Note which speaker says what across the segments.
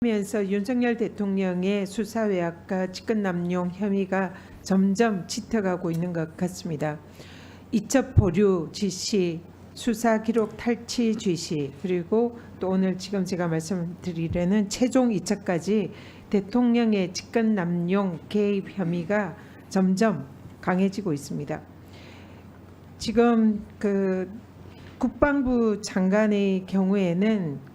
Speaker 1: 면서 윤석열 대통령의 수사 외압과 직권남용 혐의가 점점 짙어가고 있는 것 같습니다. 이첩 보류 지시, 수사 기록 탈취 지시, 그리고 또 오늘 지금 제가 말씀드리려는 최종 이첩까지 대통령의 직권남용 개입 혐의가 점점 강해지고 있습니다. 지금 국방부 장관의 경우에는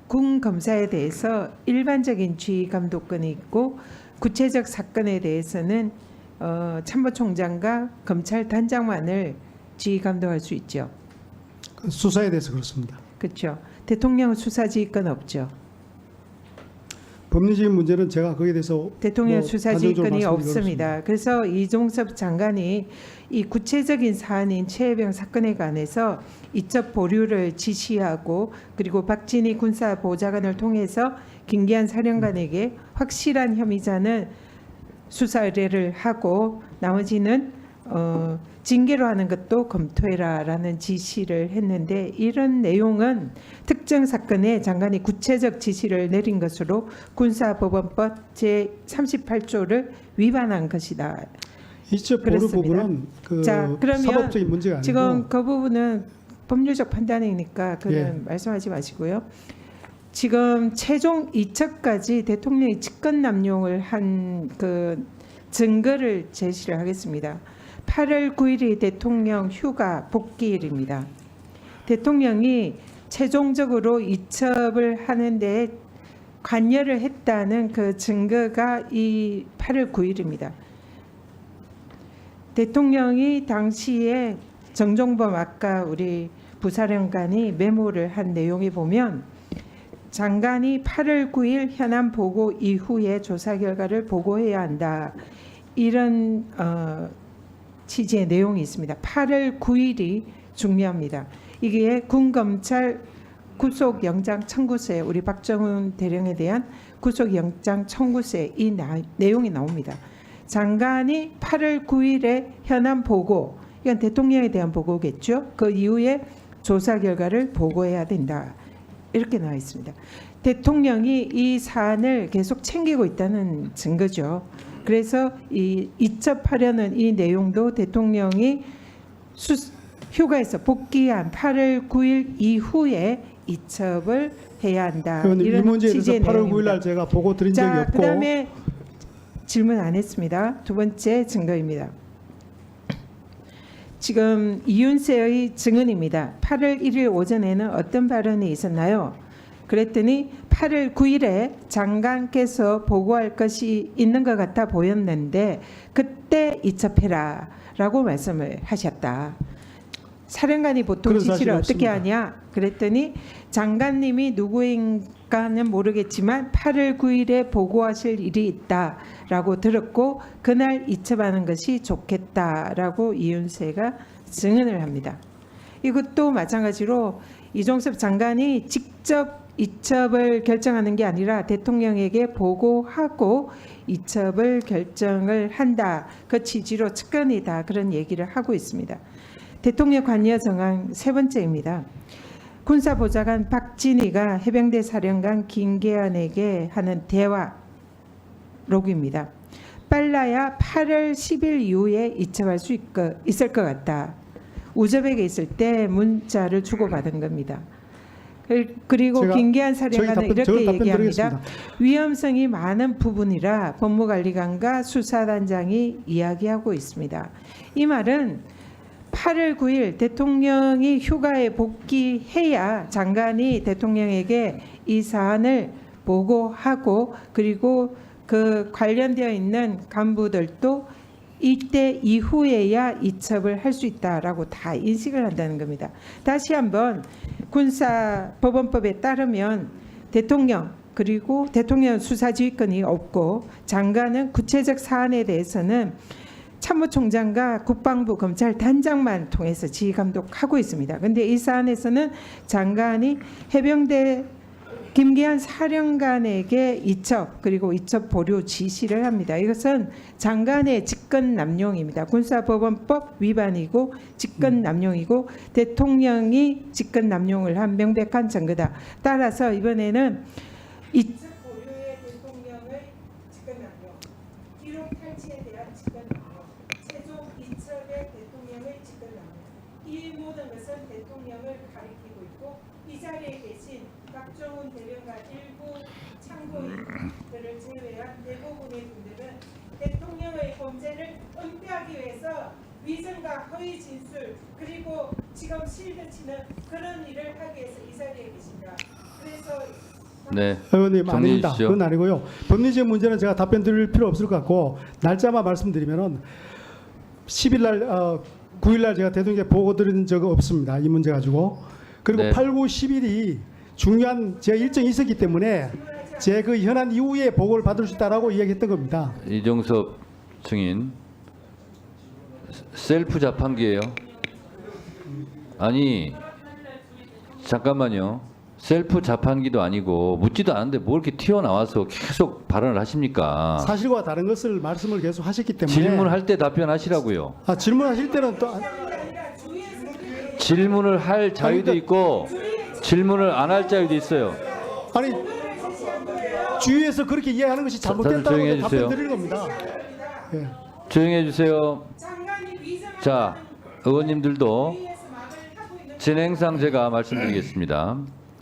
Speaker 1: 군 검사에 대해서 일반적인 지휘 감독권이 있고 구체적 사건에 대해서는 참모총장과 검찰단장만을 지휘 감독할 수 있죠.
Speaker 2: 수사에 대해서 그렇습니다.
Speaker 1: 그렇죠. 대통령은 수사지휘권 없죠.
Speaker 2: 법리적인 문제는 제가 거기에 대해서
Speaker 1: 대통령 수사지휘권이 없습니다. 그래서 이종섭 장관이 이 구체적인 사안인 최혜병 사건에 관해서 이첩 보류를 지시하고 그리고 박진희 군사보좌관을 통해서 김기한 사령관에게 확실한 혐의자는 수사 의뢰를 하고 나머지는 징계로 하는 것도 검토해라라는 지시를 했는데, 이런 내용은 특정 사건에 장관이 구체적 지시를 내린 것으로 군사법원법 제38조를 위반한 것이다.
Speaker 2: 이첩 보류 부분은
Speaker 1: 그러면
Speaker 2: 사법적인 문제가 아니고
Speaker 1: 지금 그 부분은 법률적 판단이니까 그는 말씀하지 마시고요. 지금 최종 이첩까지 대통령이 직권남용을 한 증거를 제시를 하겠습니다. 8월 9일이 대통령 휴가 복귀일입니다. 대통령이 최종적으로 이첩을 하는데 관여를 했다는 그 증거가 이 8월 9일입니다. 대통령이 당시에 정종범 아까 우리 부사령관이 메모를 한 내용에 보면 장관이 8월 9일 현안 보고 이후에 조사 결과를 보고해야 한다. 이런 취지의 내용이 있습니다. 8월 9일이 중요합니다. 이게 군검찰 구속영장 청구서에 우리 박정훈 대령에 대한 구속영장 청구서에 이 내용이 나옵니다. 장관이 8월 9일에 현안 보고, 이건 대통령에 대한 보고겠죠. 그 이후에 조사 결과를 보고해야 된다. 이렇게 나와 있습니다. 대통령이 이 사안을 계속 챙기고 있다는 증거죠. 그래서 이 이첩하려는 이 내용도 대통령이 휴가에서 복귀한 8월 9일 이후에 이첩을 해야 한다.
Speaker 2: 이런 이 문제에 대해서 8월 9일 날 제가 보고 드린 적이 없고.
Speaker 1: 그다음에 질문 안 했습니다. 두 번째 증거입니다. 지금 이윤세의 증언입니다. 8월 1일 오전에는 어떤 발언이 있었나요? 그랬더니 8월 9일에 장관께서 보고할 것이 있는 것 같아 보였는데 그때 이첩해라 라고 말씀을 하셨다. 사령관이 보통 지시를 어떻게 하냐? 그랬더니 장관님이 누구인가는 모르겠지만 8월 9일에 보고하실 일이 있다라고 들었고 그날 이첩하는 것이 좋겠다라고 이윤세가 증언을 합니다. 이것도 마찬가지로 이종섭 장관이 직접 이첩을 결정하는 게 아니라 대통령에게 보고하고 이첩을 결정을 한다. 그 취지로 측근이다. 그런 얘기를 하고 있습니다. 대통령 관여 정황 세 번째입니다. 군사보좌관 박진희가 해병대 사령관 김계한에게 하는 대화 로그입니다. 빨라야 8월 10일 이후에 이첩할 수 있을 것 같다. 우저백에 있을 때 문자를 주고받은 겁니다. 그리고 김계한 사령관은 이렇게 얘기합니다. 위험성이 많은 부분이라 법무관리관과 수사단장이 이야기하고 있습니다. 이 말은 8월 9일 대통령이 휴가에 복귀해야 장관이 대통령에게 이 사안을 보고하고 그리고 그 관련되어 있는 간부들도 이때 이후에야 이첩을 할 수 있다라고 다 인식을 한다는 겁니다. 다시 한번 군사법원법에 따르면 대통령 그리고 대통령 수사지휘권이 없고 장관은 구체적 사안에 대해서는 참모총장과 국방부 검찰단장만 통해서 지휘감독하고 있습니다. 그런데 이 사안에서는 장관이 해병대 김기한 사령관에게 이첩 그리고 이첩 보류 지시를 합니다. 이것은 장관의 직권남용입니다. 군사법원법 위반이고 직권남용이고 대통령이 직권남용을 한 명백한 증거다. 따라서 이번에는 이첩 보류에
Speaker 3: 직권남용, 기록 탈취에 대한 직권남용, 최종 이첩의 대통령의 직권남용, 이 모든 것은 대통령을 가리키고 있고 이 자리에 계신 박종훈 대변과 일부 참고인들을 제외한 대부분의 분들은 대통령의 범죄를 은폐하기 위해서 위증과 허위 진술 그리고 지금 실드치는 그런 일을 하기 위해서 이 자리에 계십니다. 그래서
Speaker 4: 네.
Speaker 2: 의원님
Speaker 4: 정리해
Speaker 2: 아닙니다.
Speaker 4: 주시죠.
Speaker 2: 그건 아니고요. 법리적 문제는 제가 답변 드릴 필요 없을 것 같고 날짜만 말씀드리면은 10일 날 9일 날 제가 대통령께 보고 드린 적 없습니다. 이 문제 가지고. 그리고
Speaker 4: 네.
Speaker 2: 8, 9, 10일이 중요한 제 일정이 있었기 때문에 제 그 현안 이후에 보고를 받을 수 있다라고 이야기했던 겁니다.
Speaker 4: 이종섭 증인 셀프 자판기예요. 아니 잠깐만요. 셀프 자판기도 아니고 묻지도 않은데 뭐 이렇게 튀어나와서 계속 발언을 하십니까?
Speaker 2: 사실과 다른 것을 말씀을 계속 하셨기 때문에
Speaker 4: 질문할 때 답변하시라고요.
Speaker 2: 질문하실 때는 또
Speaker 4: 질문을 할 자유도 있고 질문을 안 할 자유도 있어요.
Speaker 2: 아니 주위에서 그렇게 이해하는 것이
Speaker 4: 다들
Speaker 2: 잘못됐다고
Speaker 4: 조용히
Speaker 2: 답변
Speaker 4: 해주세요.
Speaker 2: 드리는 겁니다. 예.
Speaker 4: 조용히 해주세요.
Speaker 3: 장관이 위증하는
Speaker 4: 자, 의원님들도
Speaker 3: 위에서 말을 하고 있는
Speaker 4: 진행상 제가 말씀드리겠습니다.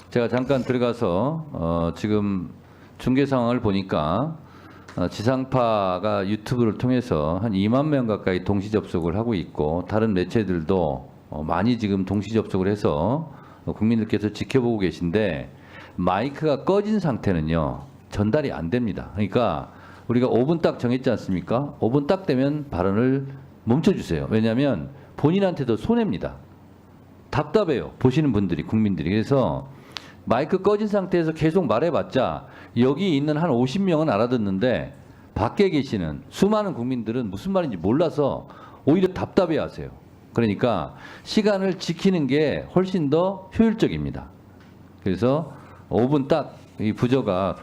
Speaker 4: 제가 잠깐 들어가서 지금 중계 상황을 보니까 지상파가 유튜브를 통해서 한 2만 명 가까이 동시 접속을 하고 있고 다른 매체들도 많이 지금 동시 접속을 해서 국민들께서 지켜보고 계신데 마이크가 꺼진 상태는요 전달이 안 됩니다. 그러니까 우리가 5분 딱 정했지 않습니까? 5분 딱 되면 발언을 멈춰주세요. 왜냐하면 본인한테도 손해입니다. 답답해요. 보시는 분들이 국민들이. 그래서 마이크 꺼진 상태에서 계속 말해봤자 여기 있는 한 50명은 알아듣는데 밖에 계시는 수많은 국민들은 무슨 말인지 몰라서 오히려 답답해하세요. 그러니까 시간을 지키는 게 훨씬 더 효율적입니다. 그래서 5분 딱 이 부저가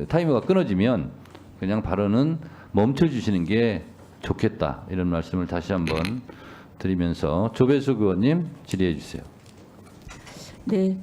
Speaker 4: 타이머가 끊어지면 그냥 발언은 멈춰주시는 게 좋겠다 이런 말씀을 다시 한번 드리면서 조배수 의원님 질의해 주세요.
Speaker 5: 네.